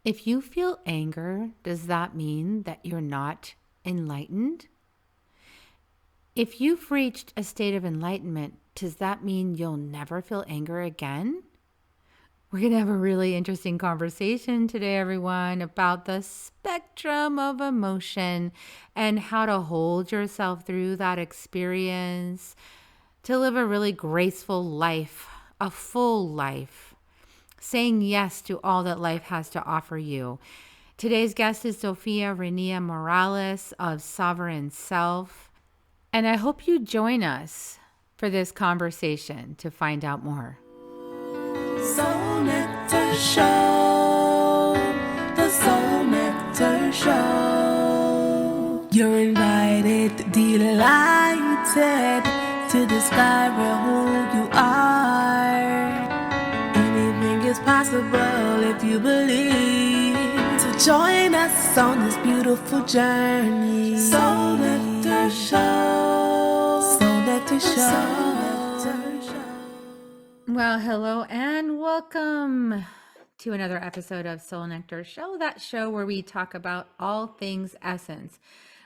If you feel anger, does that mean that you're not enlightened? If you've reached a state of enlightenment, does that mean you'll never feel anger again? We're going to have a really interesting conversation today, everyone, about the spectrum of emotion and how to hold yourself through that experience to live a really graceful life, a full life, saying yes to all that life has to offer you. Today's guest is Zofiarennea Morales of Sovereign Self, and I hope you join us for this conversation to find out more. Soul Nectar Show, the Soul Nectar Show. You're invited, delighted to discover who you are. Anything is possible if you believe. So join us on this beautiful journey. Soul Nectar Show, Soul Nectar Show. Well, hello and welcome to another episode of Soul Nectar Show, that show where we talk about all things essence,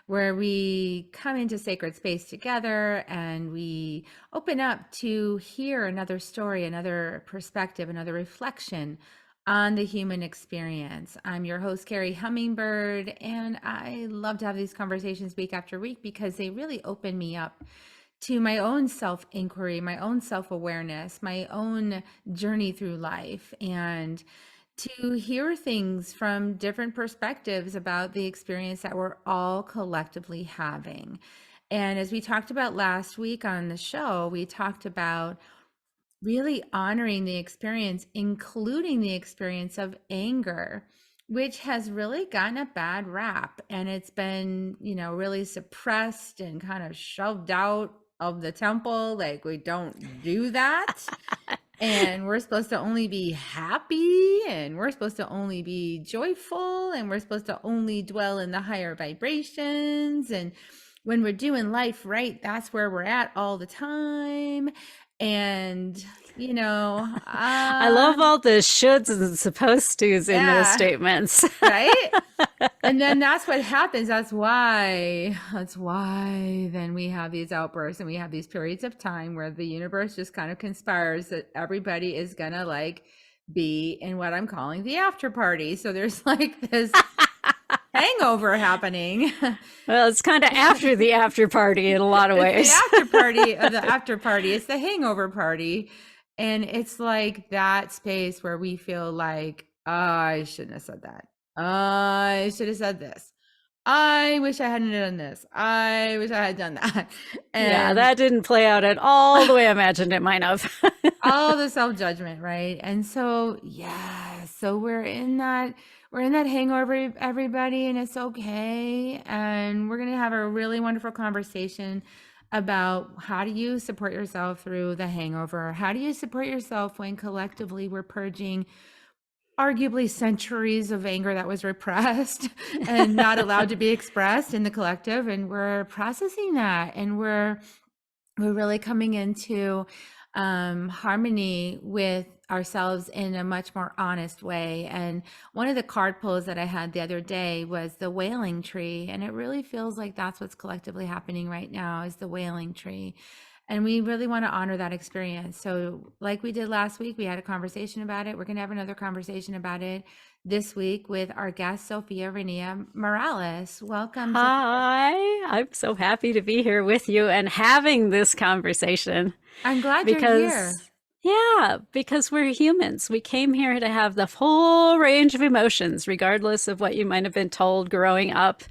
where we come into sacred space together and we open up to hear another story, another perspective, another reflection on the human experience. I'm your host, Carrie Hummingbird, and I love to have these conversations week after week because they really open me up to my own self-inquiry, my own self-awareness, my own journey through life, and to hear things from different perspectives about the experience that we're all collectively having. And as we talked about last week on the show, we talked about really honoring the experience, including the experience of anger, which has really gotten a bad rap. And it's been, really suppressed and kind of shoved out of the temple. Like, we don't do that. And we're supposed to only be happy, and we're supposed to only be joyful, and we're supposed to only dwell in the higher vibrations. And when we're doing life right, that's where we're at all the time. And I love all the shoulds and supposed tos in those statements. Right? And then that's what happens. That's why then we have these outbursts and we have these periods of time where the universe just kind of conspires that everybody is gonna be in what I'm calling the after party. So there's this hangover happening. Well, it's kind of after the after party in a lot of ways. It's the after party of the after party. It's the hangover party. And it's like that space where we feel like, oh, I shouldn't have said that. I should have said this. I wish I hadn't done this. I wish I had done that. And yeah, that didn't play out at all the way I imagined it might have. all the self-judgment, right? And so, so we're in that hangover, everybody, and it's okay. And we're going to have a really wonderful conversation about how do you support yourself through the hangover? How do you support yourself when collectively we're purging arguably centuries of anger that was repressed and not allowed to be expressed in the collective, and we're processing that, and we're really coming into harmony with ourselves in a much more honest way. And one of the card pulls that I had the other day was the wailing tree, and it really feels like that's what's collectively happening right now, is the wailing tree. And we really want to honor that experience. So like we did last week, we had a conversation about it. We're going to have another conversation about it this week with our guest, Zofiarennea Morales. Welcome. Hi, I'm so happy to be here with you and having this conversation. I'm glad you're here. Yeah, because we're humans. We came here to have the full range of emotions, regardless of what you might have been told growing up.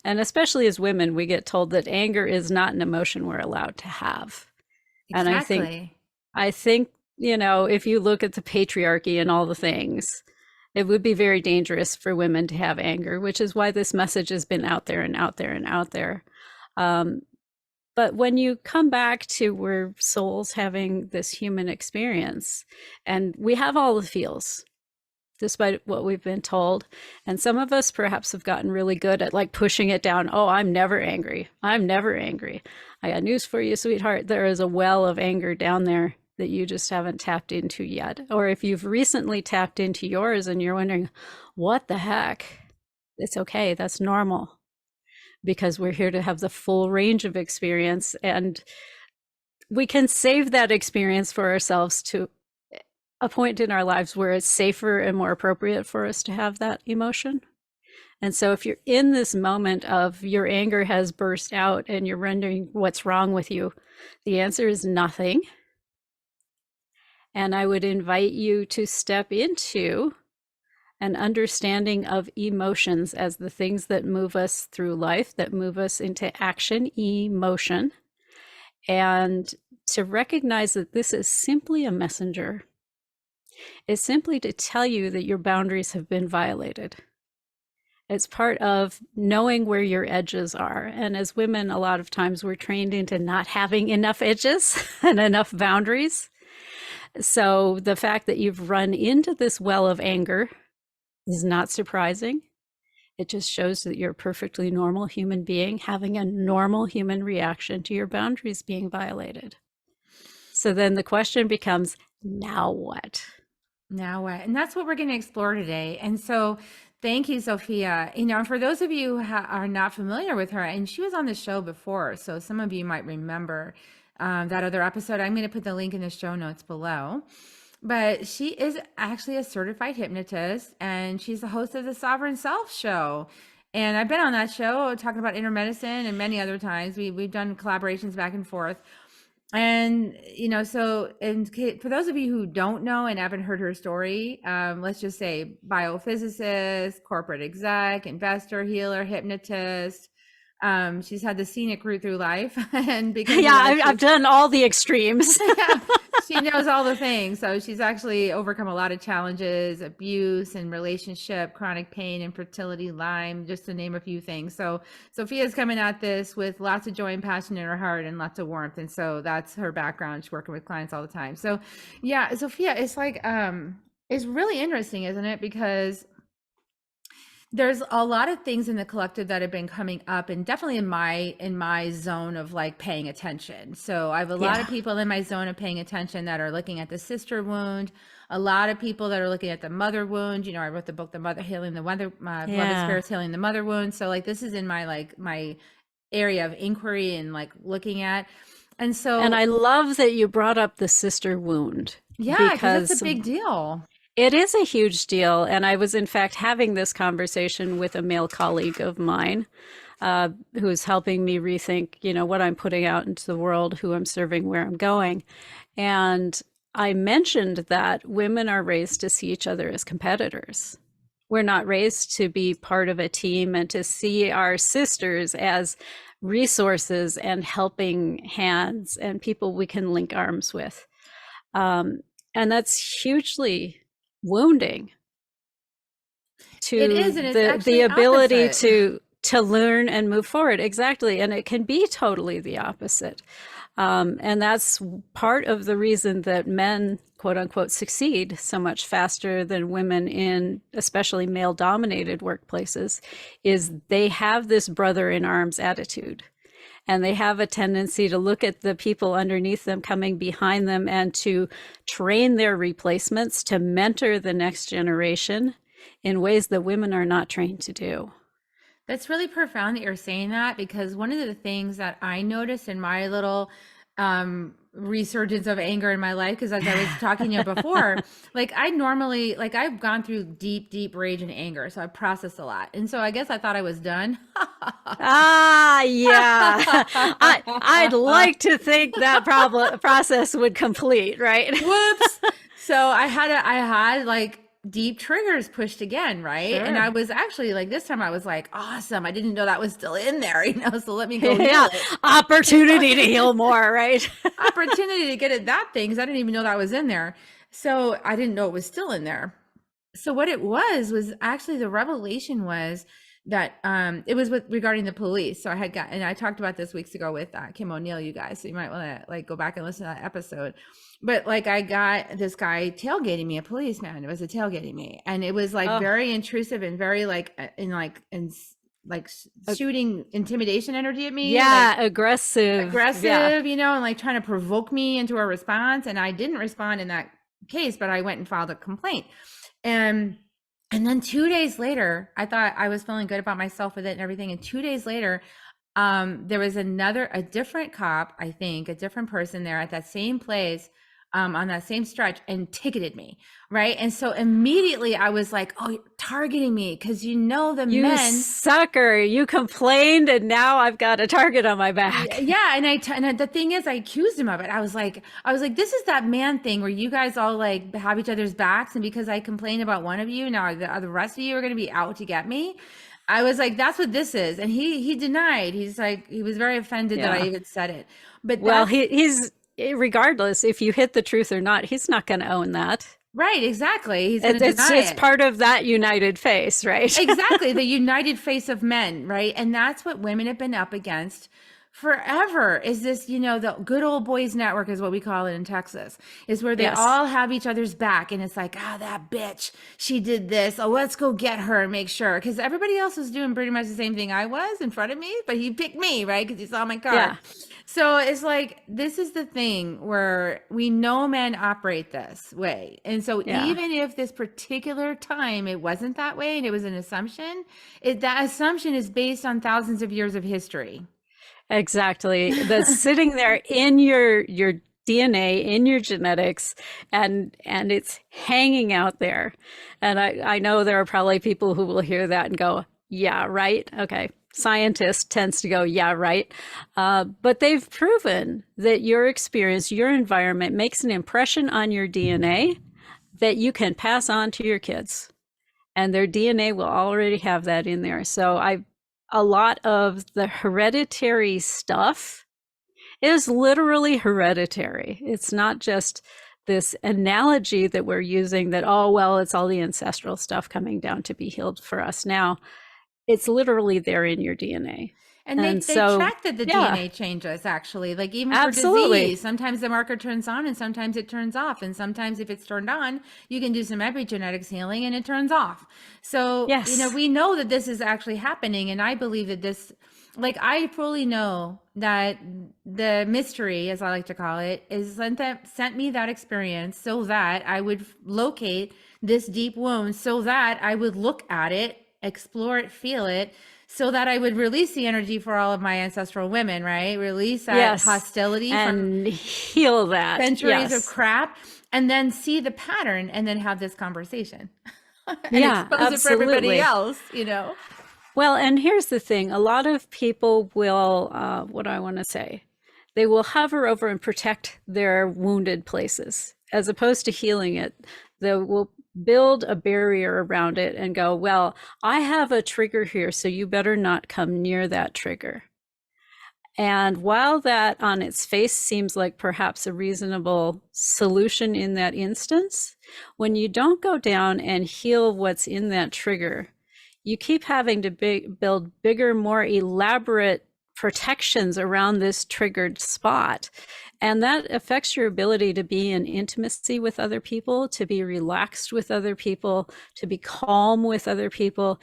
And especially as women, we get told that anger is not an emotion we're allowed to have. Exactly. And I think, if you look at the patriarchy and all the things, it would be very dangerous for women to have anger, which is why this message has been out there and out there and out there. But when you come back to where souls having this human experience, and we have all the feels, despite what we've been told, and some of us perhaps have gotten really good at pushing it down. Oh, I'm never angry. I'm never angry. I got news for you, sweetheart. There is a well of anger down there that you just haven't tapped into yet. Or if you've recently tapped into yours and you're wondering, what the heck? It's okay. That's normal, because we're here to have the full range of experience, and we can save that experience for ourselves to a point in our lives where it's safer and more appropriate for us to have that emotion. And so if you're in this moment of your anger has burst out and you're wondering what's wrong with you, the answer is nothing. And I would invite you to step into an understanding of emotions as the things that move us through life, that move us into action, emotion, and to recognize that this is simply a messenger. It's simply to tell you that your boundaries have been violated. It's part of knowing where your edges are. And as women, a lot of times we're trained into not having enough edges and enough boundaries. So the fact that you've run into this well of anger is not surprising. It just shows that you're a perfectly normal human being having a normal human reaction to your boundaries being violated. So then the question becomes, now what? Now what? And that's what we're going to explore today. And so thank you, Zofia. You know, for those of you who are not familiar with her, and she was on the show before, so some of you might remember that other episode. I'm going to put the link in the show notes below. But she is actually a certified hypnotist, and she's the host of the Sovereign Self show. And I've been on that show talking about inner medicine, and many other times we've done collaborations back and forth. And, you know, so, and for those of you who don't know and haven't heard her story, let's just say biophysicist, corporate exec, investor, healer, hypnotist. She's had the scenic route through life. And because I've done all the extremes. Yeah, she knows all the things. So she's actually overcome a lot of challenges, abuse and relationship, chronic pain, infertility, Lyme, just to name a few things. So Zofia's coming at this with lots of joy and passion in her heart and lots of warmth. And so that's her background. She's working with clients all the time. So yeah, Zofia, it's like, it's really interesting, isn't it? Because there's a lot of things in the collective that have been coming up, and definitely in my zone of like paying attention. So I have a lot of people in my zone of paying attention that are looking at the sister wound, a lot of people that are looking at the mother wound. You know, I wrote the book, The Mother Healing the Mother, Beloved Spirits Healing the Mother Wound. So like this is in my area of inquiry and like looking at. And so, and I love that you brought up the sister wound. Yeah, because it's a big deal. It is a huge deal. And I was, in fact, having this conversation with a male colleague of mine who's helping me rethink, you know, what I'm putting out into the world, who I'm serving, where I'm going. And I mentioned that women are raised to see each other as competitors. We're not raised to be part of a team and to see our sisters as resources and helping hands and people we can link arms with. And that's hugely wounding to it is, and it's the ability opposite. to learn and move forward. Exactly. And it can be totally the opposite. And that's part of the reason that men, quote unquote, succeed so much faster than women in especially male dominated workplaces, is they have this brother in arms attitude. And they have a tendency to look at the people underneath them coming behind them and to train their replacements, to mentor the next generation in ways that women are not trained to do. That's really profound that you're saying that, because one of the things that I noticed in my little resurgence of anger in my life, because as I was talking to you before, like I normally, like I've gone through deep rage and anger, so I processed a lot, and so I guess I thought I was done. Yeah. I'd like to think that process would complete, right? Whoops. So I had like deep triggers pushed again, right? Sure. And I was actually like, this time I was like, awesome, I didn't know that was still in there, you know, so let me go heal it. Opportunity to heal more, right? Opportunity to get at that thing, because I didn't even know that was in there. So I didn't know it was still in there. So what it was actually, the revelation was that it was regarding the police. So I had and I talked about this weeks ago with Kim O'Neill, you guys, so you might want to like go back and listen to that episode. But like I got this guy tailgating me, a policeman. It was a tailgating me, and it was like very intrusive and very like like shooting intimidation energy at me. Yeah, Like, aggressive. Yeah. aggressive, and like trying to provoke me into a response. And I didn't respond in that case, but I went and filed a complaint. And then 2 days later, I thought I was feeling good about myself with it and everything. And 2 days later, there was a different cop, I think, a different person there at that same place, on that same stretch, and ticketed me. Right. And so immediately I was like, oh, you're targeting me because the You men. sucker. You complained and now I've got a target on my back. Yeah. And the thing is, I accused him of it. I was like, this is that man thing where you guys all like have each other's backs. And because I complained about one of you, now the rest of you are going to be out to get me. I was like, that's what this is. And he denied. He's like, he was very offended that I even said it. But well, he's regardless if you hit the truth or not, he's not going to own that. Right, exactly. He's going to deny it. It's part of that united face, right? Exactly, the united face of men, right? And that's what women have been up against forever. Is this, the good old boys network is what we call it in Texas, is where they all have each other's back. And it's like, that bitch, she did this. Oh, let's go get her and make sure. Because everybody else was doing pretty much the same thing I was in front of me, but he picked me, right? Because he saw my car. Yeah. So it's like, this is the thing where we know men operate this way. And so even if this particular time, it wasn't that way and it was an assumption, that assumption is based on thousands of years of history. Exactly. That's sitting there in your DNA, in your genetics, and it's hanging out there. And I know there are probably people who will hear that and go, yeah, right. Okay. Scientist tends to go, yeah, right. But they've proven that your experience, your environment makes an impression on your DNA that you can pass on to your kids. And their DNA will already have that in there. So a lot of the hereditary stuff is literally hereditary. It's not just this analogy that we're using that, oh, well, it's all the ancestral stuff coming down to be healed for us now. It's literally there in your DNA. And they track that the DNA changes, actually, like even for disease. Sometimes the marker turns on and sometimes it turns off. And sometimes if it's turned on, you can do some epigenetics healing and it turns off. So, we know that this is actually happening. And I believe that this, like, I fully know that the mystery, as I like to call it, is sent me that experience so that I would locate this deep wound, so that I would look at it, explore it, feel it, so that I would release the energy for all of my ancestral women, right? Release that hostility and heal that centuries of crap, and then see the pattern and then have this conversation. And expose it for everybody else, Well, and here's the thing. A lot of people will, what do I want to say? They will hover over and protect their wounded places as opposed to healing it. They will build a barrier around it and go, well, I have a trigger here, so you better not come near that trigger. And while that on its face seems like perhaps a reasonable solution in that instance, when you don't go down and heal what's in that trigger, you keep having to build bigger, more elaborate protections around this triggered spot. And that affects your ability to be in intimacy with other people, to be relaxed with other people, to be calm with other people,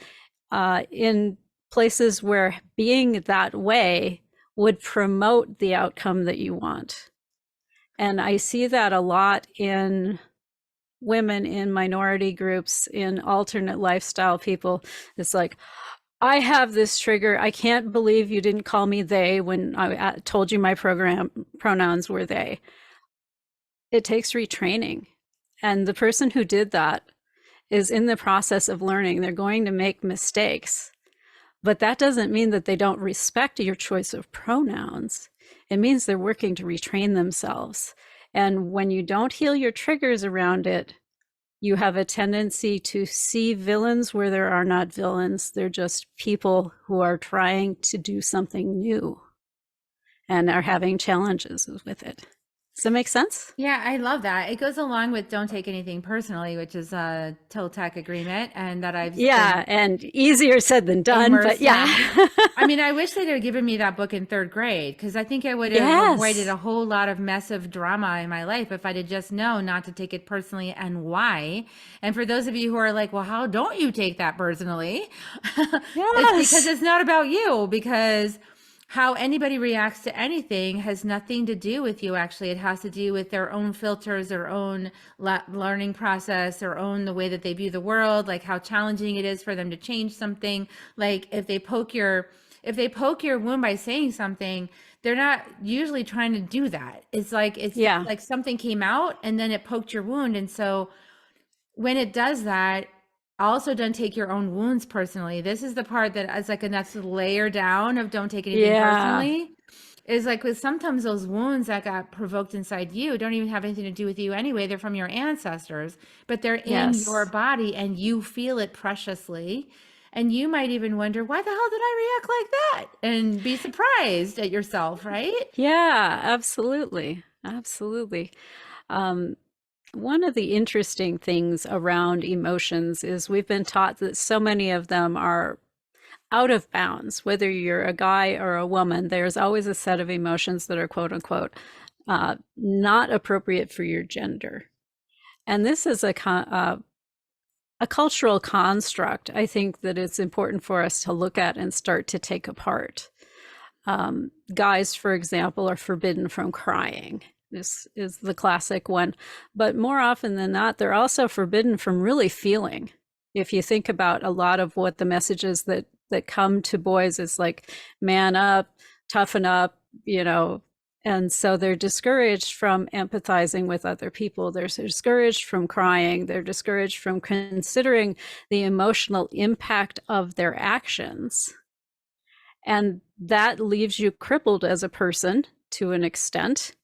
in places where being that way would promote the outcome that you want. And I see that a lot in women, in minority groups, in alternate lifestyle people. It's like, I have this trigger. I can't believe you didn't call me they when I told you my pronouns were they. It takes retraining. And the person who did that is in the process of learning. They're going to make mistakes. But that doesn't mean that they don't respect your choice of pronouns. It means they're working to retrain themselves. And when you don't heal your triggers around it, you have a tendency to see villains where there are not villains. They're just people who are trying to do something new and are having challenges with it. Does that make sense? Yeah, I love that. It goes along with don't take anything personally, which is a Toltec agreement, and that I've Yeah, been and easier said than done, but immersed yeah. in. I mean, I wish they'd have given me that book in third grade because I think I would have avoided Yes. a whole lot of mess of drama in my life if I'd have just known not to take it personally and why. And for those of you who are like, well, how don't you take that personally? It's because Yes. it's not about you, because how anybody reacts to anything has nothing to do with you. Actually, it has to do with their own filters, their own learning process, their own the way that they view the world, like how challenging it is for them to change something. Like if they poke your wound by saying something, they're not usually trying to do that. It's just Yeah. like something came out and then it poked your wound. And so when it does that, also don't take your own wounds personally. This is the part that is like a next layer down of don't take anything Yeah. personally. Is like with sometimes those wounds that got provoked inside you don't even have anything to do with you anyway. They're from your ancestors, but they're in your Yes. body and you feel it preciously. And you might even wonder, why the hell did I react like that? And be surprised at yourself, right? Yeah, absolutely. Absolutely. Um, One of the interesting things around emotions is we've been taught that so many of them are out of bounds. Whether you're a guy or a woman, there's always a set of emotions that are quote unquote not appropriate for your gender. And this is a cultural construct, I think, that it's important for us to look at and start to take apart. Guys, for example, are forbidden from crying. This is the classic one. But more often than not, they're also forbidden from really feeling. If you think about a lot of what the messages that come to boys is like, man up, toughen up, you know, and so they're discouraged from empathizing with other people. They're discouraged from crying. They're discouraged from considering the emotional impact of their actions. And that leaves you crippled as a person to an extent,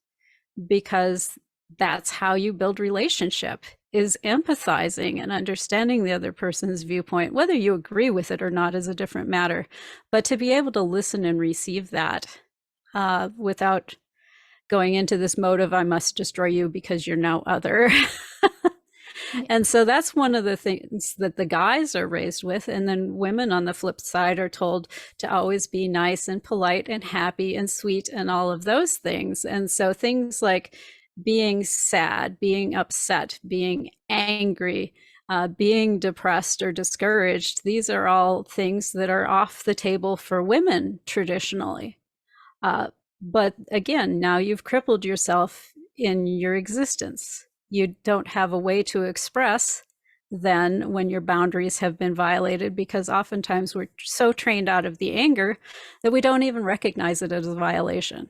because that's how you build relationship, is empathizing and understanding the other person's viewpoint. Whether you agree with it or not is a different matter, but to be able to listen and receive that without going into this mode of I must destroy you because you're now other. And so that's one of the things that the guys are raised with. And then women on the flip side are told to always be nice and polite and happy and sweet and all of those things. And so things like being sad, being upset, being angry, being depressed or discouraged, these are all things that are off the table for women traditionally. But again, now you've crippled yourself in your existence. You don't have a way to express then when your boundaries have been violated, because oftentimes we're so trained out of the anger that we don't even recognize it as a violation.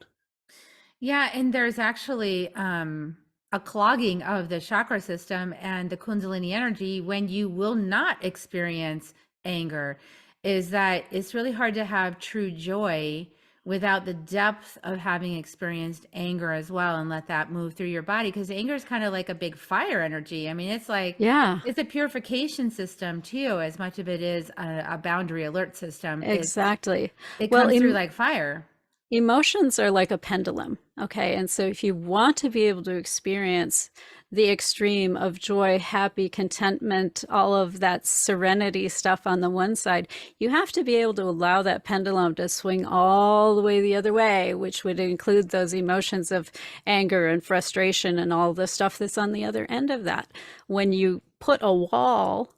Yeah, and there's actually a clogging of the chakra system and the Kundalini energy when you will not experience anger. Is that it's really hard to have true joy without the depth of having experienced anger as well and let that move through your body, because anger is kind of like a big fire energy. I mean, it's like Yeah, it's a purification system too, as much of it is a boundary alert system. exactly. It Well, comes through like fire. emotions are like a pendulum. Okay. And so if you want to be able to experience the extreme of joy, happy, contentment, all of that serenity stuff on the one side, you have to be able to allow that pendulum to swing all the way the other way, which would include those emotions of anger and frustration and all the stuff that's on the other end of that. When you put a wall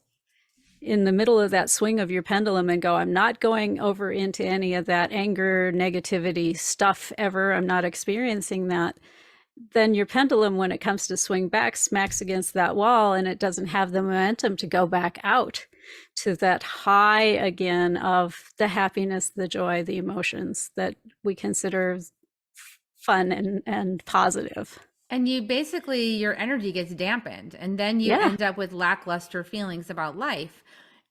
in the middle of that swing of your pendulum and go, I'm not going over into any of that anger, negativity stuff ever, I'm not experiencing that, then your pendulum, when it comes to swing back, smacks against that wall and it doesn't have the momentum to go back out to that high again of the happiness, the joy, the emotions that we consider fun and positive. And you basically, your energy gets dampened, and then you Yeah. end up with lackluster feelings about life.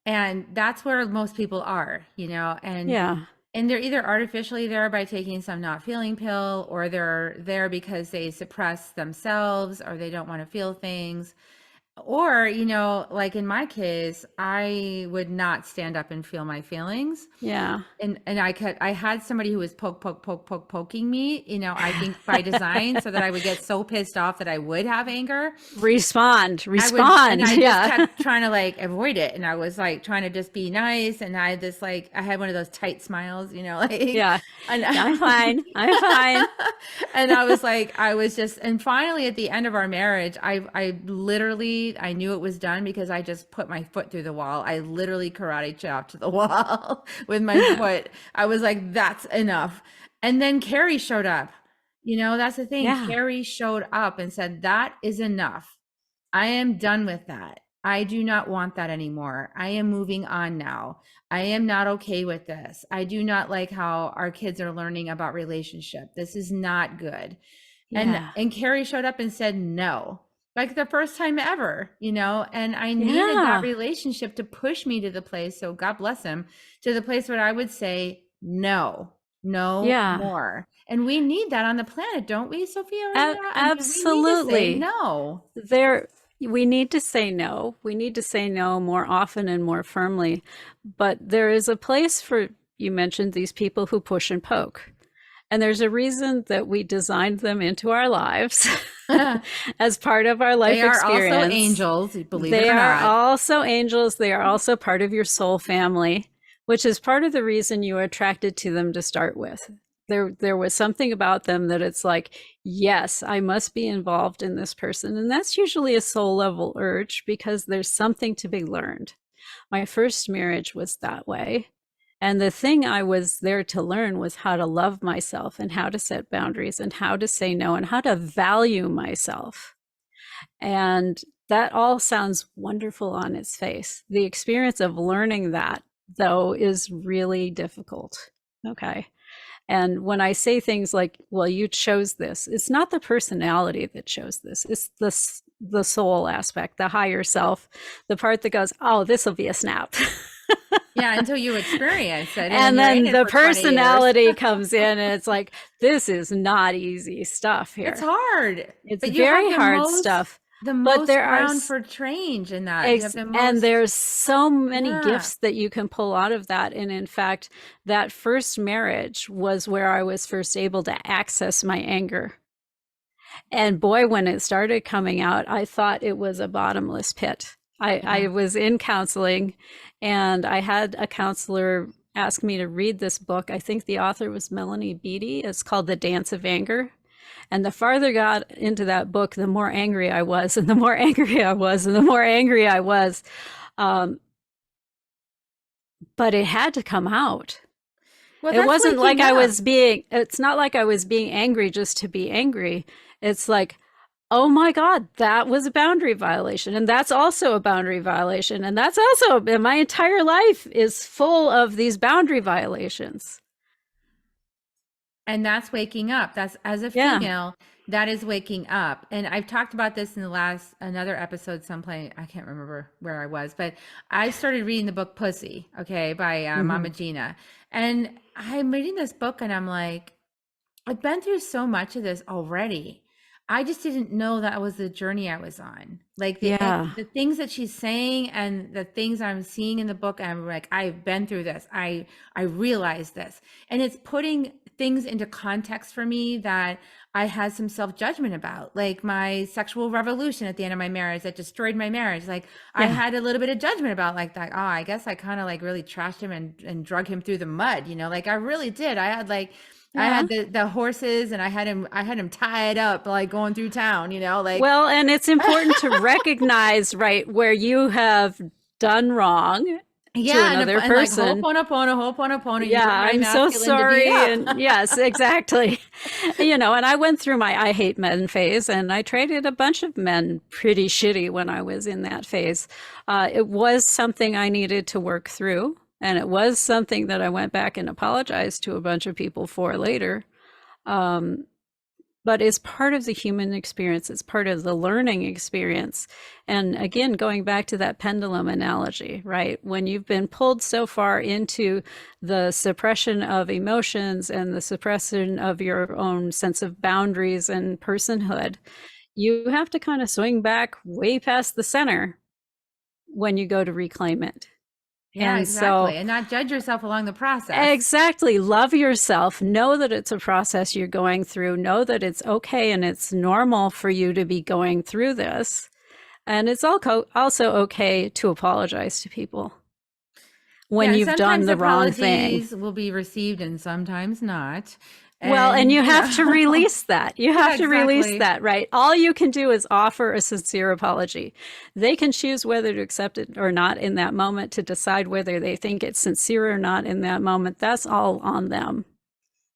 And that's where most people are, Yeah. and they're either artificially there by taking some not feeling pill, or they're there because they suppress themselves or they don't want to feel things, Or, like in my case, I would not stand up and feel my feelings. Yeah. And I had somebody who was poking me, I think by design, so that I would get so pissed off that I would have anger. Respond. And I just Yeah. kept trying to like avoid it. And I was like trying to just be nice. And I had this like, I had one of those tight smiles, like, Yeah. and I'm fine. I'm fine. and and finally at the end of our marriage, I literally, I knew it was done because I just put my foot through the wall. I literally karate chopped the wall with my foot. I was like, that's enough. And then Carrie showed up. That's the thing. Yeah. Carrie showed up and said, that is enough. I am done with that. I do not want that anymore. I am moving on now. I am not okay with this. I do not like how our kids are learning about relationship. This is not good. Yeah. And Carrie showed up and said no, like the first time ever, and I needed Yeah. that relationship to push me to the place. So God bless him, to the place where I would say no Yeah. more. And we need that on the planet, don't we, Zofia? Absolutely. No. We need to say no. We need to say no more often and more firmly. But there is a place for, you mentioned these people who push and poke. And there's a reason that we designed them into our lives as part of our life experience. They are also angels, believe it or not. They are also angels. They are also part of your soul family, which is part of the reason you were attracted to them to start with. There was something about them that it's like, yes, I must be involved in this person. And that's usually a soul level urge because there's something to be learned. My first marriage was that way. And the thing I was there to learn was how to love myself and how to set boundaries and how to say no and how to value myself. And that all sounds wonderful on its face. The experience of learning that, though, is really difficult. Okay. And when I say things like, well, you chose this, it's not the personality that chose this. It's the soul aspect, the higher self, the part that goes, oh, this will be a snap. Yeah, until you experience it. And then the personality comes in and it's like, this is not easy stuff here. It's hard. It's very hard stuff. The most ground for change in that. And there's so many gifts that you can pull out of that. And in fact, that first marriage was where I was first able to access my anger. And boy, when it started coming out, I thought it was a bottomless pit. I was in counseling and I had a counselor ask me to read this book. I think the author was Melanie Beattie. It's called The Dance of Anger. And the farther I got into that book, the more angry I was, and the more angry I was, and the more angry I was. But it had to come out. Well, it wasn't like it's not like I was being angry just to be angry. It's like, oh my God, that was a boundary violation. And that's also a boundary violation. And that's also, my entire life is full of these boundary violations. And that's waking up. That's, as a female, that is waking up. And I've talked about this in another episode someplace. I can't remember where I was, but I started reading the book Pussy, by Mama Gina. And I'm reading this book and I'm like, I've been through so much of this already. I just didn't know that was the journey I was on. Like the things that she's saying and the things I'm seeing in the book, I'm like, I've been through this. I realize this. And it's putting things into context for me that I had some self-judgment about, like my sexual revolution at the end of my marriage that destroyed my marriage. Like I had a little bit of judgment about like that. Oh, I guess I kind of like really trashed him and drug him through the mud, like I really did. I had like, I had the horses and I had him tied up, like going through town, like. Well, and it's important to recognize, right, where you have done wrong. To another person. Like, ho'oponopono. Yeah, I'm so sorry. And yes, exactly. And I went through my I hate men phase and I treated a bunch of men pretty shitty when I was in that phase. It was something I needed to work through. And it was something that I went back and apologized to a bunch of people for later. But it's part of the human experience. It's part of the learning experience. And again, going back to that pendulum analogy, right? When you've been pulled so far into the suppression of emotions and the suppression of your own sense of boundaries and personhood, you have to kind of swing back way past the center when you go to reclaim it. Yeah, And so, exactly. And not judge yourself along the process. exactly, love yourself. Know that it's a process you're going through. Know that it's okay and it's normal for you to be going through this. And it's also okay to apologize to people Yeah, when and you've done sometimes the wrong thing. apologies will be received and sometimes not. Well, and And, you you have to know, release that. You yeah, have to release exactly. that, right? All you can do is offer a sincere apology. They can choose whether to accept it or not in that moment, to decide whether they think it's sincere or not in that moment. That's all on them.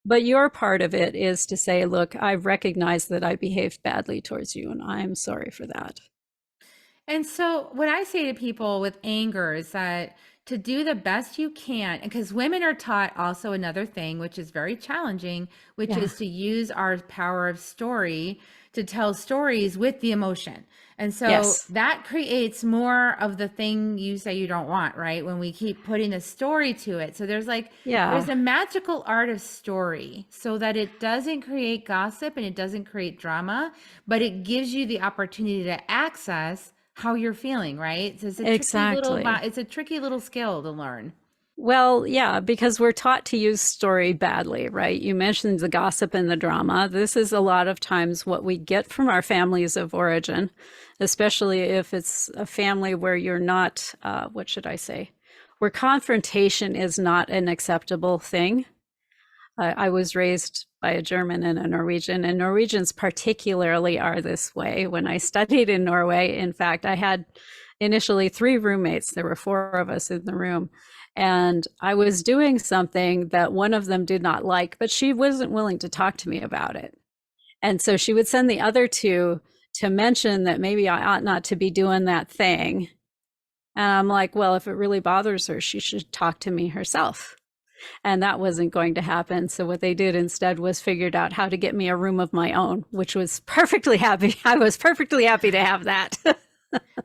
But your part of it is to say, look, I recognize that I behaved badly towards you, and I'm sorry for that. And so, what I say to people with anger is that to do the best you can, because women are taught also another thing, which is very challenging, which Yeah. is to use our power of story to tell stories with the emotion. And so Yes. that creates more of the thing you say you don't want, right? When we keep putting a story to it. So there's Yeah. a magical art of story so that it doesn't create gossip and it doesn't create drama, but it gives you the opportunity to access how you're feeling, right? So Exactly. it's a tricky little skill to learn. Well, yeah, because we're taught to use story badly, right? You mentioned the gossip and the drama. This is a lot of times what we get from our families of origin, especially if it's a family where you're not, what should I say, where confrontation is not an acceptable thing. I was raised by a German and a Norwegian, and Norwegians particularly are this way. When I studied in Norway, in fact, I had initially 3 roommates. There were 4 of us in the room. And I was doing something that one of them did not like, but she wasn't willing to talk to me about it. And so she would send the other 2 to mention that maybe I ought not to be doing that thing. And I'm like, well, if it really bothers her, she should talk to me herself. And that wasn't going to happen. So what they did instead was figured out how to get me a room of my own, which was perfectly happy. I was perfectly happy to have that.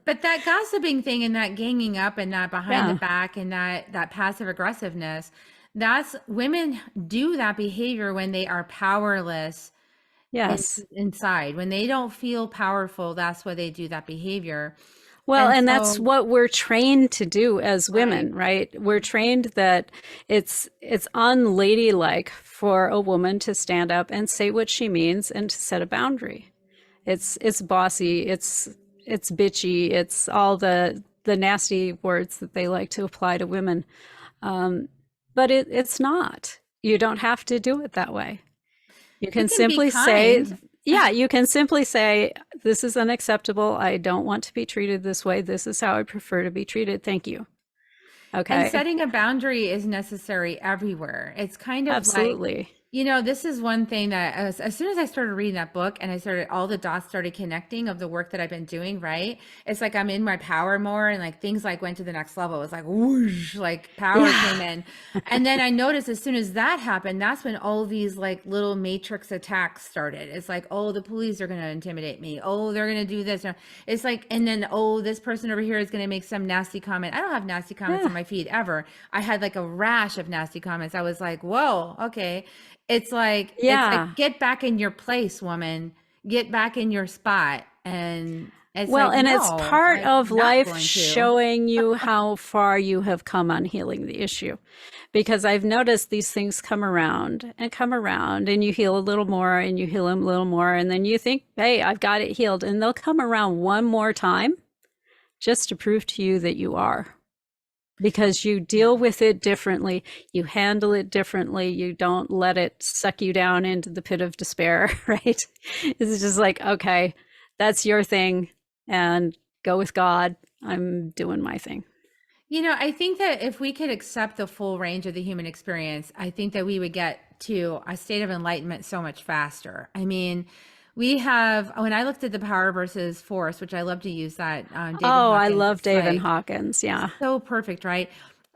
But that gossiping thing and that ganging up and that behind the Yeah. back and that passive aggressiveness, that's women do that behavior when they are powerless Yes. inside. When they don't feel powerful, that's why they do that behavior. Well, And and that's so, what we're trained to do as right. women, right? We're trained that it's unladylike for a woman to stand up and say what she means and to set a boundary. It's bossy, it's bitchy, it's all the nasty words that they like to apply to women. Um, but it's not. You don't have to do it that way. You We can can be simply say, kind. yeah, you can simply say, this is unacceptable. I don't want to be treated this way. This is how I prefer to be treated. Thank you. And Okay. setting a boundary is necessary everywhere. It's kind of like, Absolutely. this is one thing that as soon as I started reading that book and all the dots started connecting of the work that I've been doing, right? It's like I'm in my power more and like things like went to the next level. It's like whoosh, like power came Yeah. in. And then I noticed as soon as that happened, that's when all these like little matrix attacks started. It's like, oh, the police are going to intimidate me. Oh, they're going to do this. It's like, and then, oh, this person over here is going to make some nasty comment. I don't have nasty comments Yeah. on my feed ever. I had like a rash of nasty comments. I was like, whoa, okay. It's like Yeah. get back in your place, woman. Get back in your spot. And it's Well, like, and it's no, part I'm of not life going to. showing you how far you have come on healing the issue. Because I've noticed these things come around, and you heal a little more and you heal them a little more. And then you think, hey, I've got it healed. And they'll come around one more time just to prove to you that you are. Because you deal Yeah. with it differently, you handle it differently, you don't let it suck you down into the pit of despair, right? It's just like, okay, that's your thing, and go with God. I'm doing my thing. I think that if we could accept the full range of the human experience, I think that we would get to a state of enlightenment so much faster. I mean, when I looked at the power versus force, which I love to use that, David Oh, I Hawkins, love it's Dave and like Hawkins. Yeah. so perfect, right?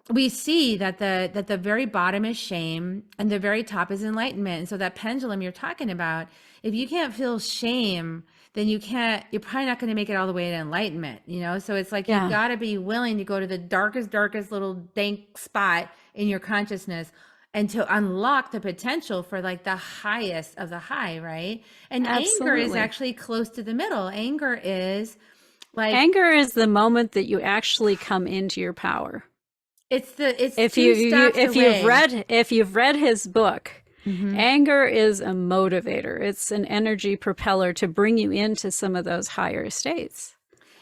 We see that the very bottom is shame and the very top is enlightenment. And so that pendulum you're talking about, if you can't feel shame, then you're probably not going to make it all the way to enlightenment. So it's like you've Yeah. got to be willing to go to the darkest little dank spot in your consciousness and to unlock the potential for like the highest of the high, right? And anger is Absolutely. actually close to the middle. Anger is like Anger is the moment that you actually come into your power. it's If two stops away. if you've read his book, Hmm. anger is a motivator. It's an energy propeller to bring you into some of those higher states.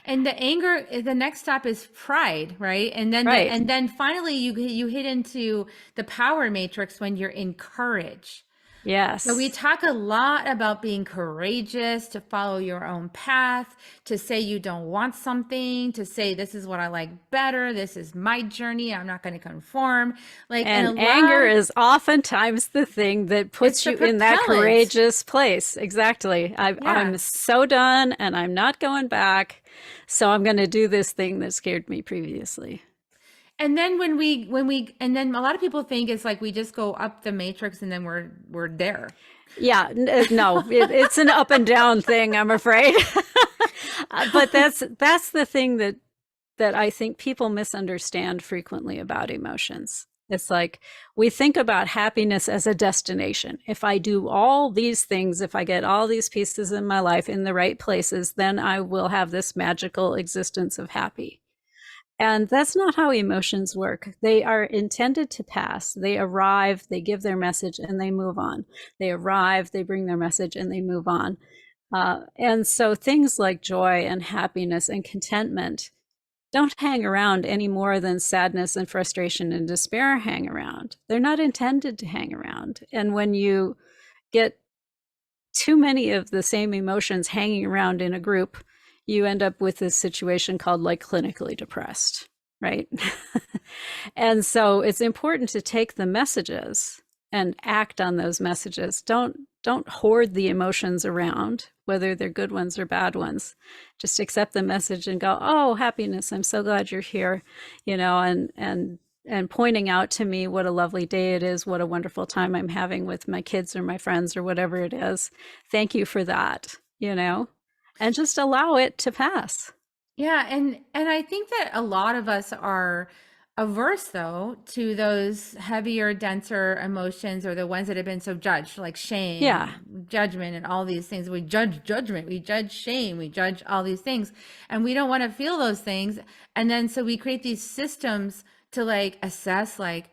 And the anger, the next stop is pride, right? And then Right. finally you hit into the power matrix when you're in courage. So we Yes. talk a lot about being courageous, to follow your own path, to say you don't want something, to say this is what I like better, this is my journey, I'm not going to conform. Like, and a And lot anger of is oftentimes the thing that it's puts the you in that propellant. courageous place. Exactly. I'm Yeah. so done and I'm not going back. So I'm going to do this thing that scared me previously. And then and then a lot of people think it's like we just go up the matrix and then we're there. Yeah, no, it's an up and down thing, I'm afraid. But that's the thing that I think people misunderstand frequently about emotions. It's like we think about happiness as a destination. If I do all these things, if I get all these pieces in my life in the right places, then I will have this magical existence of happy. And that's not how emotions work. They are intended to pass. They arrive, they give their message, and they move on. They arrive, they bring their message, and they move on. And so things like joy and happiness and contentment don't hang around any more than sadness and frustration and despair hang around. They're not intended to hang around. And when you get too many of the same emotions hanging around in a group, you end up with this situation called like clinically depressed, right? And so it's important to take the messages and act on those messages. Don't hoard the emotions around, whether they're good ones or bad ones. Just accept the message and go, "Oh, happiness, I'm so glad you're here," and pointing out to me what a lovely day it is, what a wonderful time I'm having with my kids or my friends or whatever it is. Thank you for that, and just allow it to pass. Yeah, and I think that a lot of us are averse though to those heavier, denser emotions, or the ones that have been so judged, like Yeah. shame, judgment, and all these things. We judge judgment, we judge shame, we judge all these things, and we don't want to feel those things. And then so we create these systems to like assess, like,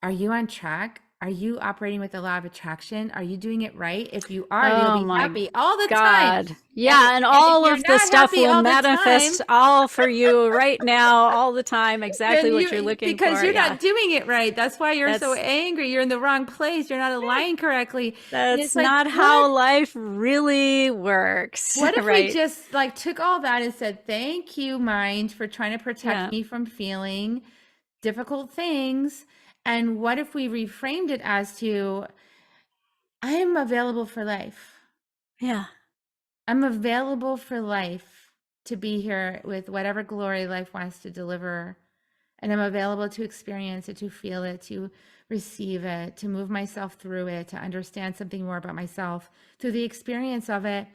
are you on track? Are you operating with the law of attraction? Are you doing it right? If you are, you'll Oh be my happy all the time. God. And Yeah, and and if all you're of the not stuff happy will all the time, manifest all for you right now, all the time, exactly then what you're looking because for. you're Yeah. not doing it right. That's why you're so That's angry. You're in the wrong place. You're not yeah, aligned correctly. And that's it's like, not how life really works, what if we right? just like took all that and said, thank you, mind, for trying to protect Yeah. me from feeling difficult things. And what if we reframed it as to, I am available for life. Yeah. I'm available for life to be here with whatever glory life wants to deliver. And I'm available to experience it, to feel it, to receive it, to move myself through it, to understand something more about myself through the experience of it.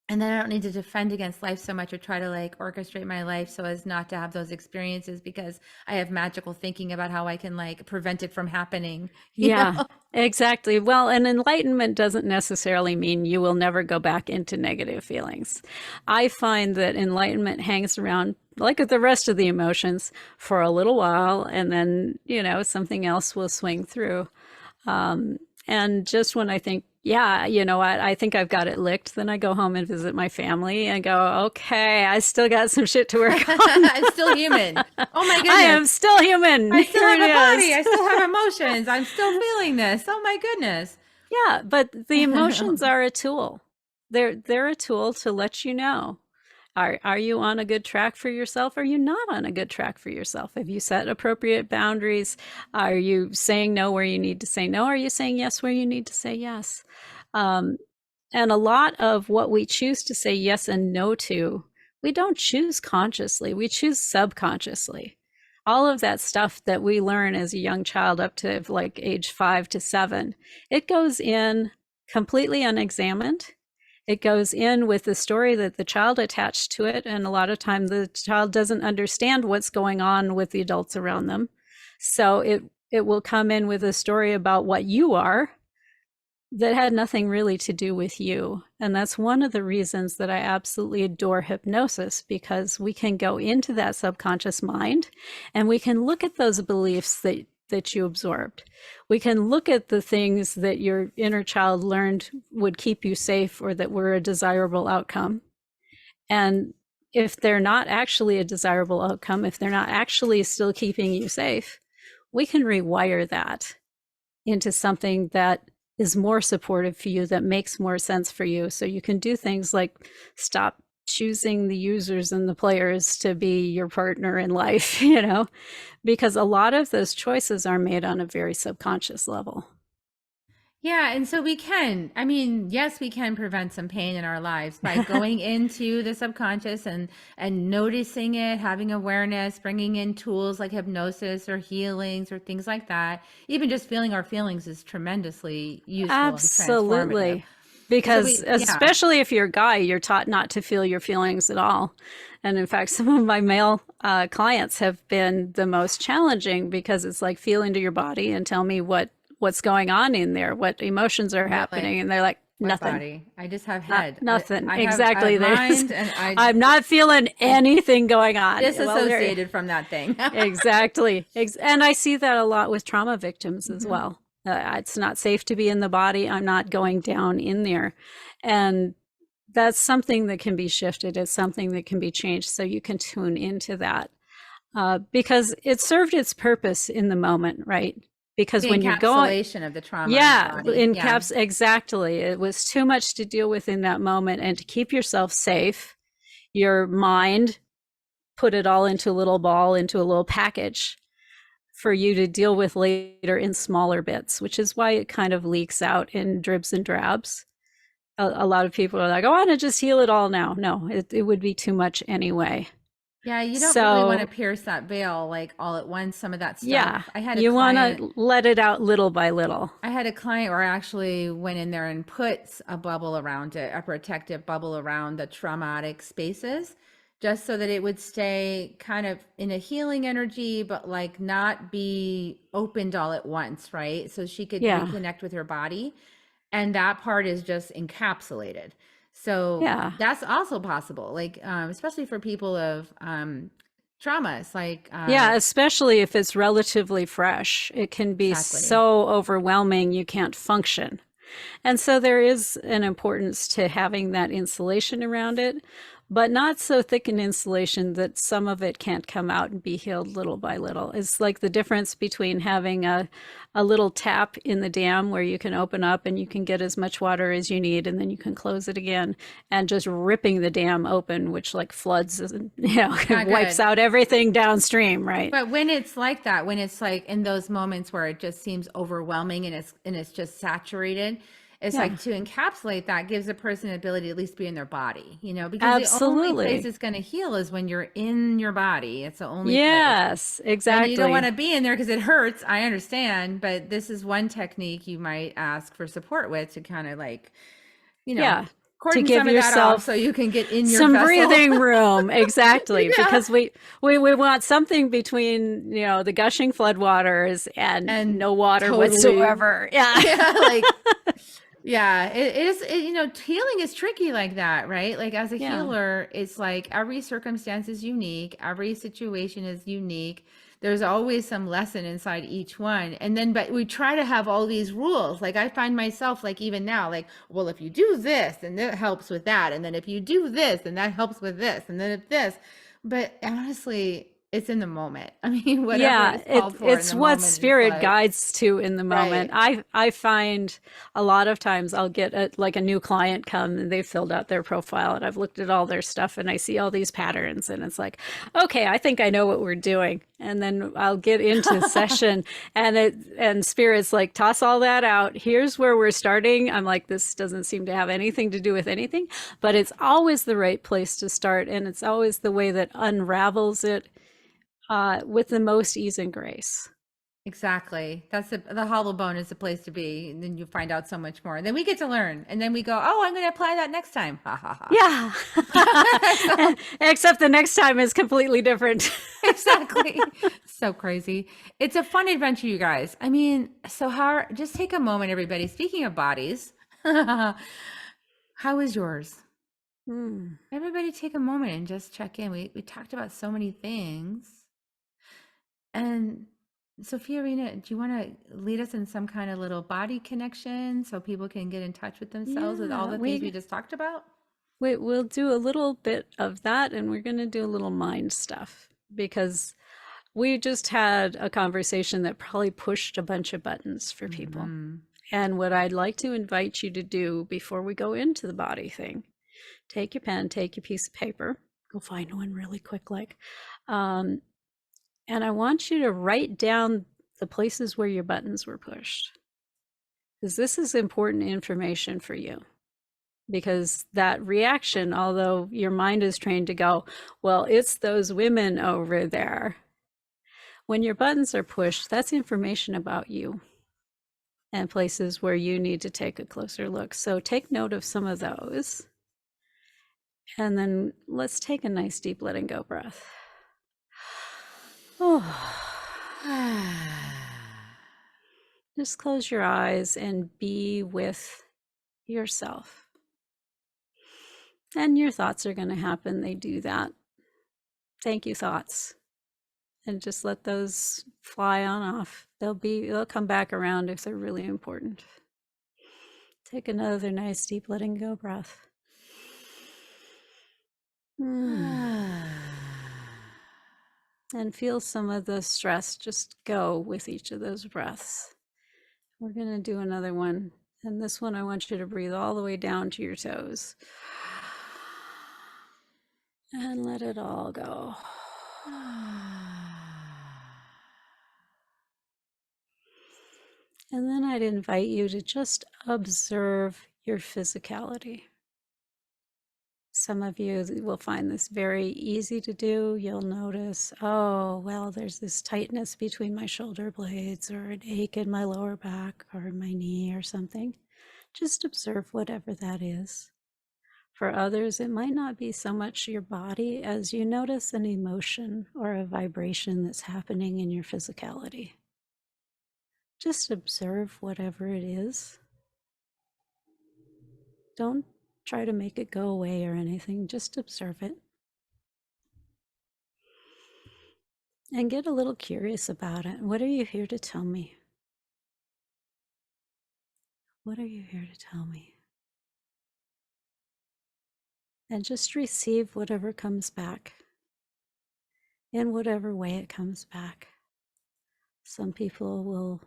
And then I don't need to defend against life so much or try to like orchestrate my life so as not to have those experiences because I have magical thinking about how I can like prevent it from happening, you Yeah, know? exactly. Well, and enlightenment doesn't necessarily mean you will never go back into negative feelings. I find that enlightenment hangs around like the rest of the emotions for a little while, and then, something else will swing through. Um, and just when I think, yeah, I think I've got it licked, then I go home and visit my family and go, okay, I still got some shit to work on. I'm still human. Oh my I goodness. am still human. I still Here it have a body. is. I still have emotions. I'm still feeling this. Oh my goodness. Yeah, but the emotions are a tool. They're a tool to let you know. Are you on a good track for yourself? Are you not on a good track for yourself? Have you set appropriate boundaries? Are you saying no where you need to say no? Are you saying yes where you need to say yes? Um, and a lot of what we choose to say yes and no to, we don't choose consciously, we choose subconsciously. All of that stuff that we learn as a young child up to like age 5 to 7, it goes in completely unexamined. It goes in with the story that the child attached to it. And a lot of time the child doesn't understand what's going on with the adults around them. So it it will come in with a story about what you are that had nothing really to do with you. And that's one of the reasons that I absolutely adore hypnosis, because we can go into that subconscious mind and we can look at those beliefs that you absorbed. We can look at the things that your inner child learned would keep you safe or that were a desirable outcome. And if they're not actually a desirable outcome, if they're not actually still keeping you safe, we can rewire that into something that is more supportive for you, that makes more sense for you. So you can do things like stop choosing the users and the players to be your partner in life, because a lot of those choices are made on a very subconscious level. Yeah, and so yes, we can prevent some pain in our lives by going into the subconscious and noticing it, having awareness, bringing in tools like hypnosis or healings or things like that. Even just feeling our feelings is tremendously useful and transformative. Absolutely. Because especially if you're a guy, you're taught not to feel your feelings at all. And in fact, some of my male clients have been the most challenging, because it's like, feel into your body and tell me what's going on in there, what emotions are happening. And they're like, nothing. Body. I just have head. Nothing. I Exactly. have mind, and I'm not feeling anything going on. Disassociated from that thing. Exactly. And I see that a lot with trauma victims as well. It's not safe to be in the body. I'm not going down in there. And that's something that can be shifted. It's something that can be changed. So you can tune into that because it served its purpose in the moment, right? Because when you're going, encapsulation of the trauma. Exactly. It was too much to deal with in that moment, and to keep yourself safe, your mind put it all into a little ball, into a little package for you to deal with later in smaller bits, which is why it kind of leaks out in dribs and drabs. A lot of people are like, "Oh, I want to just heal it all now." No, it would be too much anyway. Yeah, you don't really want to pierce that veil like all at once, some of that stuff. Yeah, you want to let it out little by little. I had a client where I actually went in there and put a bubble around it, a protective bubble around the traumatic spaces, just so that it would stay kind of in a healing energy, but like not be opened all at once, right? So she could reconnect with her body. And that part is just encapsulated. So that's also possible, like especially for people of traumas, like especially if it's relatively fresh, it can be so overwhelming you can't function. And so there is an importance to having that insulation around it, but not so thick an insulation that some of it can't come out and be healed little by little. It's like the difference between having a little tap in the dam where you can open up and you can get as much water as you need, and then you can close it again, and just ripping the dam open, which like floods and wipes out everything downstream, right? But when it's like that, when it's like in those moments where it just seems overwhelming and it's just saturated, it's like to encapsulate that gives a person the ability to at least be in their body, because the only place it's going to heal is when you're in your body. It's the only place. Exactly. And you don't want to be in there because it hurts. I understand, but this is one technique you might ask for support with to kind of like, to give yourself so you can get in your some vessel. Breathing room. Exactly. Because we want something between, the gushing floodwaters and no water whatsoever. It is, healing is tricky like that, right? Like as a healer, it's like every circumstance is unique. Every situation is unique. There's always some lesson inside each one. And then, but we try to have all these rules. Like I find myself like even now, like, well, if you do this, then that helps with that. And then if you do this, then that helps with this. And then if this, but honestly, it's in the moment. I mean, whatever is called for it's what spirit guides to in the moment. Right. I find a lot of times I'll get a new client come and they've filled out their profile and I've looked at all their stuff and I see all these patterns and it's like, okay, I think I know what we're doing. And then I'll get into session and spirit's like, toss all that out. Here's where we're starting. I'm like, this doesn't seem to have anything to do with anything, but it's always the right place to start. And it's always the way that unravels it with the most ease and grace. Exactly. That's the hollow bone is the place to be. And then you find out so much more. And then we get to learn. And then we go, oh, I'm going to apply that next time. Ha ha ha. Yeah. Except the next time is completely different. Exactly. So crazy. It's a fun adventure, you guys. I mean, so how, just take a moment, everybody. Speaking of bodies, how is yours? Everybody take a moment and just check in. We talked about so many things. And Zofiarennea, do you want to lead us in some kind of little body connection so people can get in touch with themselves with all Yeah, the things we just talked about? we'll do a little bit of that, and we're going to do a little mind stuff because we just had a conversation that probably pushed a bunch of buttons for people. And what I'd like to invite you to do before we go into the body thing, take your pen, take your piece of paper, go find one really quick, and I want you to write down the places where your buttons were pushed, because this is important information for you. Because that reaction, although your mind is trained to go, well, it's those women over there. When your buttons are pushed, that's information about you and places where you need to take a closer look. So take note of some of those. And then let's take a nice deep letting go breath. Just close your eyes and be with yourself. And your thoughts are going to happen. They do that. Thank you, thoughts. And just let those fly on off. They'll come back around if they're really important. Take another nice deep letting go breath. And feel some of the stress just go with each of those breaths. We're going to do another one. And this one, I want you to breathe all the way down to your toes. And let it all go. And then I'd invite you to just observe your physicality. Some of you will find this very easy to do. You'll notice, oh, well, there's this tightness between my shoulder blades or an ache in my lower back or my knee or something. Just observe whatever that is. For others, it might not be so much your body as you notice an emotion or a vibration that's happening in your physicality. Just observe whatever it is. Don't try to make it go away or anything. Just observe it. And get a little curious about it. What are you here to tell me? What are you here to tell me? And just receive whatever comes back in whatever way it comes back. Some people will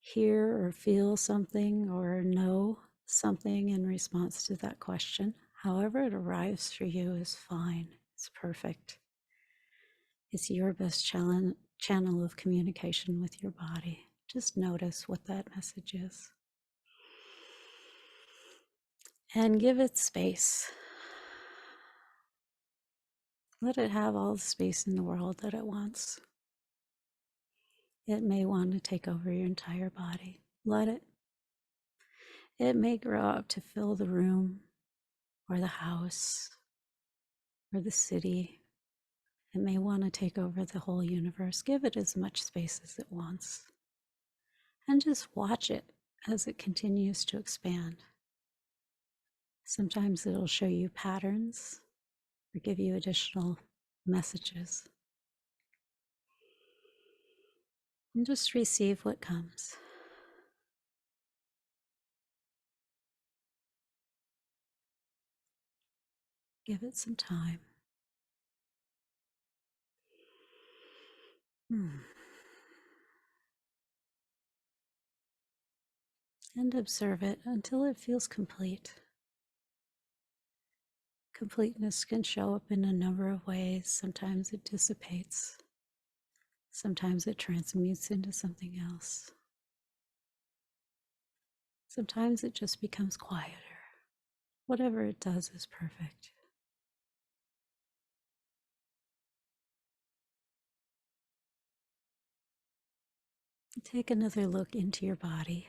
hear or feel something or know something in response to that question. However it arrives for you is fine. It's perfect. It's your best channel of communication with your body. Just notice what that message is. And give it space. Let it have all the space in the world that it wants. It may want to take over your entire body. Let it. It may grow up to fill the room or the house or the city. It may want to take over the whole universe. Give it as much space as it wants. And just watch it as it continues to expand. Sometimes it'll show you patterns or give you additional messages. And just receive what comes. Give it some time. And observe it until it feels complete. Completeness can show up in a number of ways. Sometimes it dissipates. Sometimes it transmutes into something else. Sometimes it just becomes quieter. Whatever it does is perfect. Take another look into your body.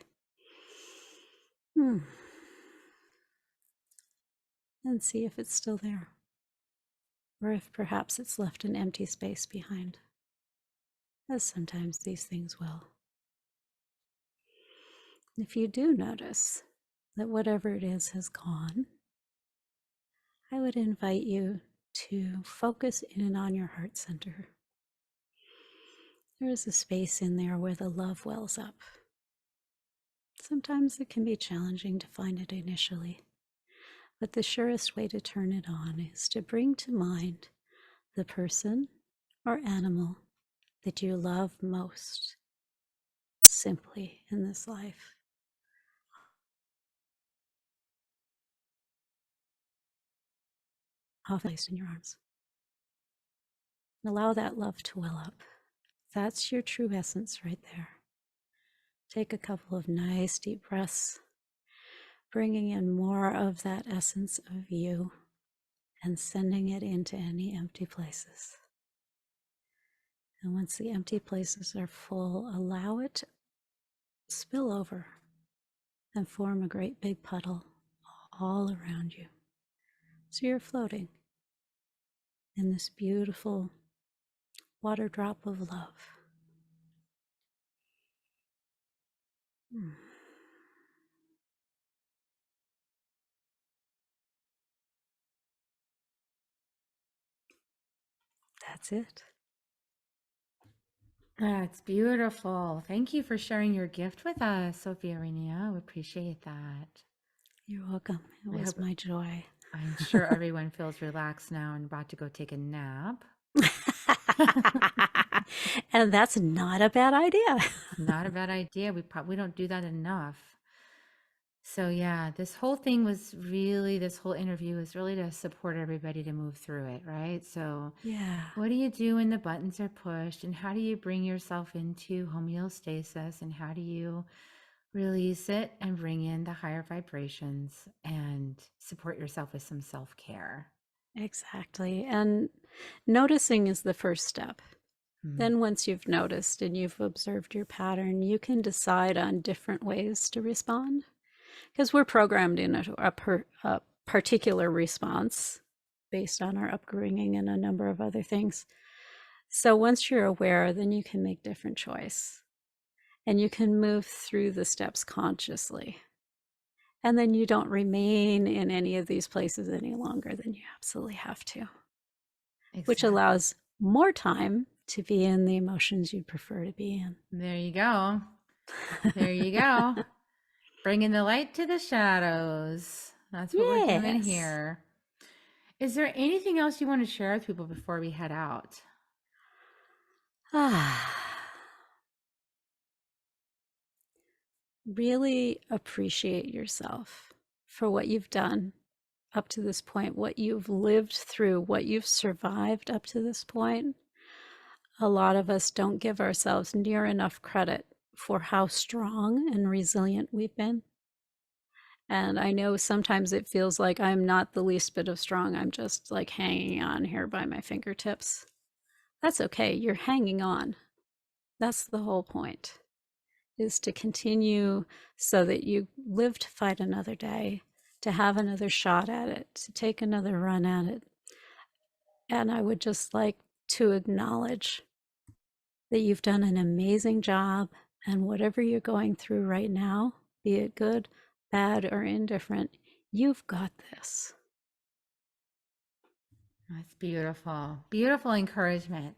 And see if it's still there, or if perhaps it's left an empty space behind, as sometimes these things will. If you do notice that whatever it is has gone, I would invite you to focus in on your heart center. There is a space in there where the love wells up. Sometimes it can be challenging to find it initially, but the surest way to turn it on is to bring to mind the person or animal that you love most simply in this life. Often placed in your arms. Allow that love to well up. That's your true essence right there. Take a couple of nice deep breaths, bringing in more of that essence of you and sending it into any empty places. And once the empty places are full, allow it to spill over and form a great big puddle all around you. So you're floating in this beautiful water drop of love. That's it. That's beautiful. Thank you for sharing your gift with us, Zofiarennea. We appreciate that. You're welcome. It I was hope- my joy. I'm sure everyone feels relaxed now and about to go take a nap. And that's not a bad idea. Not a bad idea. We probably don't do that enough. So yeah, this whole thing was really, this whole interview was really to support everybody to move through it, right? So Yeah, what do you do when the buttons are pushed, and how do you bring yourself into homeostasis, and how do you release it and bring in the higher vibrations and support yourself with some self-care? exactly. And noticing is the first step. Then once you've noticed and you've observed your pattern, you can decide on different ways to respond. Because we're programmed in a particular response based on our upbringing and a number of other things. So once you're aware, then you can make different choice. And you can move through the steps consciously. And then you don't remain in any of these places any longer than you absolutely have to. Which allows more time to be in the emotions you'd prefer to be in. There you go. There you go. Bringing the light to the shadows. That's what we're doing Yes. here. Is there anything else you want to share with people before we head out? Really appreciate yourself for what you've done up to this point, what you've lived through, what you've survived up to this point. A lot of us don't give ourselves near enough credit for how strong and resilient we've been. And I know sometimes it feels like I'm not the least bit of strong. I'm just like hanging on here by my fingertips. That's okay. You're hanging on. That's the whole point, is to continue so that you live to fight another day, to have another shot at it, to take another run at it. And I would just like to acknowledge that you've done an amazing job, and whatever you're going through right now, be it good, bad, or indifferent, you've got this. That's beautiful. Beautiful encouragement.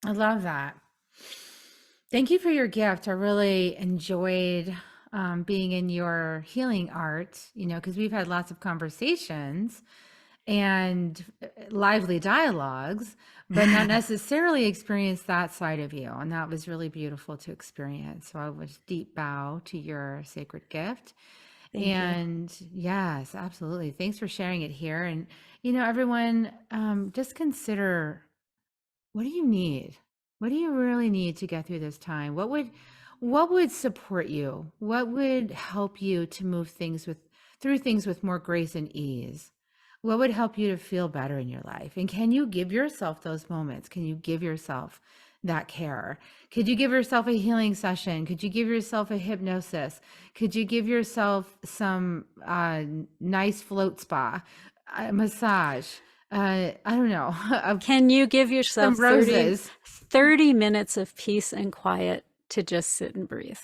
I love that. Thank you for your gift. I really enjoyed being in your healing art, because we've had lots of conversations and lively dialogues, but not necessarily experienced that side of you. And that was really beautiful to experience. So I was deep bow to your sacred gift. Thank you. And yes, absolutely. Thanks for sharing it here. And, everyone, just consider, what do you need? What do you really need to get through this time? What would support you? What would help you to move through things with more grace and ease? What would help you to feel better in your life? And can you give yourself those moments? Can you give yourself that care? Could you give yourself a healing session? Could you give yourself a hypnosis? Could you give yourself some nice float spa, massage? I don't know. Can you give Some yourself roses. 30 minutes of peace and quiet to just sit and breathe?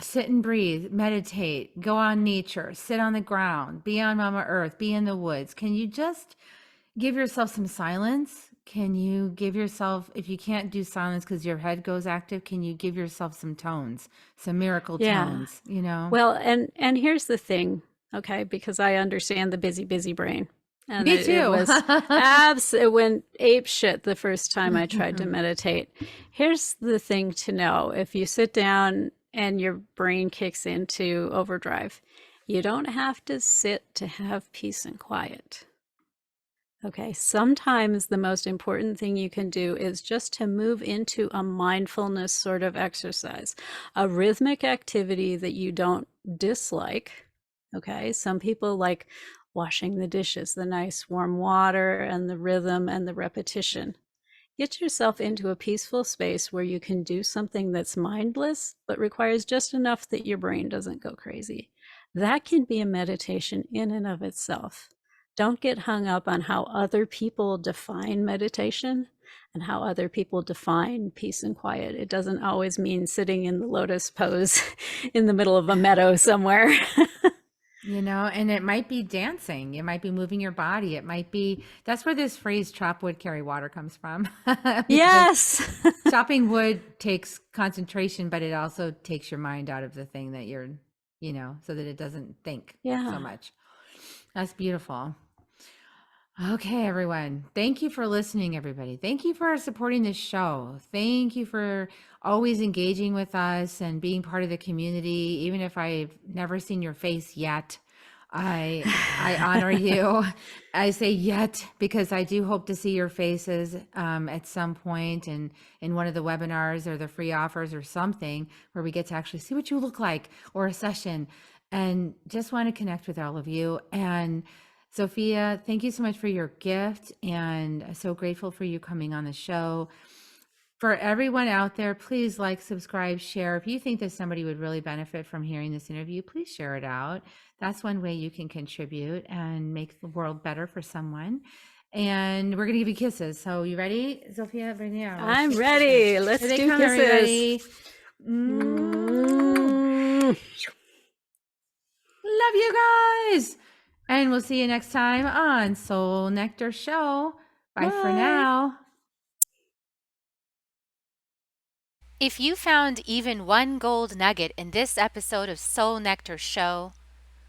Sit and breathe, meditate, go on nature, sit on the ground, be on Mama Earth, be in the woods. Can you just give yourself some silence? Can you give yourself, if you can't do silence because your head goes active, can you give yourself some tones, some miracle Yeah. tones, you know? Well, and here's the thing, okay, because I understand the busy brain. And Me it too. was it went ape shit the first time I tried to meditate. Here's the thing to know. If you sit down and your brain kicks into overdrive, you don't have to sit to have peace and quiet. Okay, sometimes the most important thing you can do is just to move into a mindfulness sort of exercise, a rhythmic activity that you don't dislike. Okay, some people like washing the dishes, the nice warm water and the rhythm and the repetition. Get yourself into a peaceful space where you can do something that's mindless, but requires just enough that your brain doesn't go crazy. That can be a meditation in and of itself. Don't get hung up on how other people define meditation and how other people define peace and quiet. It doesn't always mean sitting in the lotus pose in the middle of a meadow somewhere. You know, and it might be dancing. It might be moving your body. It might be, that's where this phrase chop wood, carry water comes from. Yes. Chopping wood takes concentration, but it also takes your mind out of the thing that you're, you know, so that it doesn't think so much. That's beautiful. Okay, everyone. Thank you for listening, everybody. Thank you for supporting this show. Thank you for always engaging with us and being part of the community. Even if I've never seen your face yet, I honor you. I say yet because I do hope to see your faces at some point in one of the webinars or the free offers or something where we get to actually see what you look like, or a session, and just want to connect with all of you. And Zofia, thank you so much for your gift, and I'm so grateful for you coming on the show. For everyone out there, please like, subscribe, share. If you think that somebody would really benefit from hearing this interview, please share it out. That's one way you can contribute and make the world better for someone. And we're going to give you kisses. So you ready, Zofia? I'm ready. Let's do kisses. Everybody. Love you guys. And we'll see you next time on Soul Nectar Show. Bye for now. If you found even one gold nugget in this episode of Soul Nectar Show,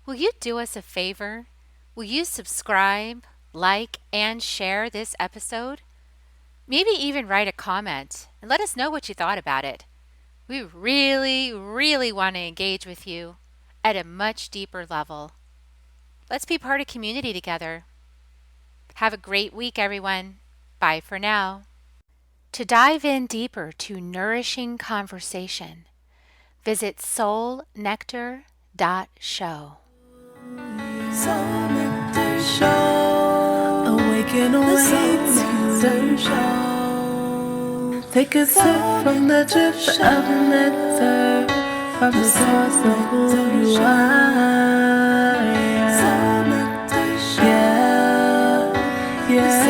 will you do us a favor? Will you subscribe, like, and share this episode? Maybe even write a comment and let us know what you thought about it. We really, really want to engage with you at a much deeper level. Let's be part of community together. Have a great week, everyone. Bye for now. To dive in deeper to nourishing conversation, visit soulnectar.show. Soul Nectar Show. Awaken away to show. Take a sip from the drip of nectar, from the source of who you are. Yeah, yeah.